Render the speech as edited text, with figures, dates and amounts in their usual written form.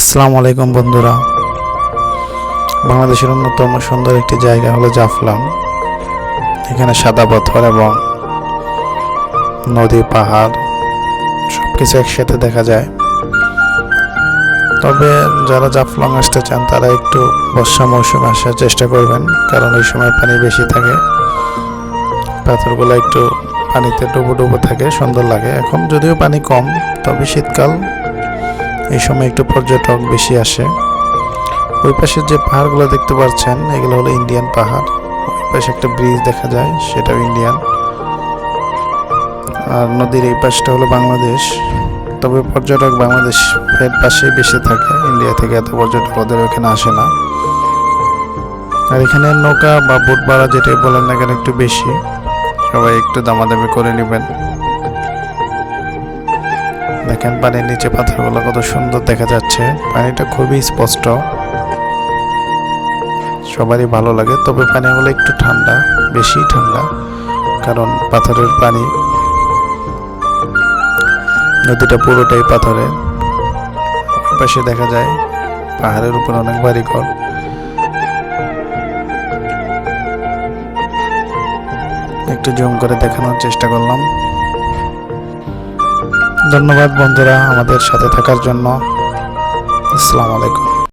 আসসালামু আলাইকুম বন্ধুরা। বাংলাদেশের অন্যতম সুন্দর একটি জায়গা হলো জাফলং। এখানে সাদা পাথর এবং নদী, পাহাড় সবকিছু একসাথে দেখা যায়। তবে যারা জাফলং আসতে চান তারা একটু বর্ষা মৌসুমে আসার চেষ্টা করবেন, কারণ ওই সময় পানি বেশি থাকে, পাথরগুলো একটু পানিতে ডুবো ডুবো থাকে, সুন্দর লাগে। এখন যদিও পানি কম, তবে শীতকাল, এই সময় একটু পর্যটক বেশি আসে। ওই পাশে যে পাহাড়গুলো দেখতে পাচ্ছেন এগুলো হলো ইন্ডিয়ান পাহাড়। ওই পাশে একটা ব্রিজ দেখা যায়, সেটাও ইন্ডিয়ান। আর নদীর এই পাশটা হলো বাংলাদেশ। তবে পর্যটক বাংলাদেশের পাশেই বেশি থাকে, ইন্ডিয়া থেকে এত পর্যটক ওদের ওখানে আসে না। আর এখানে নৌকা বা বোট ভাড়া যেটাই বলেন না কেন একটু বেশি, সবাই একটু দামাদামি করে নেবেন। দেখেন পানির নিচে পাথরগুলো কত সুন্দর দেখা যাচ্ছে, পানিটা খুবই স্পষ্ট, সবারই ভালো লাগে। তবে পানিগুলো একটু ঠান্ডা, বেশি ঠান্ডা, কারণ পাথরের পানি। নদীটা পুরোটাই পাথরের। পাশে দেখা যায় পাহাড়ের উপর অনেক বাড়িঘর। একটু জুম করে দেখানোর চেষ্টা করলাম। ধন্যবাদ বন্ধুরা আমাদের সাথে থাকার জন্য। আসসালামু আলাইকুম।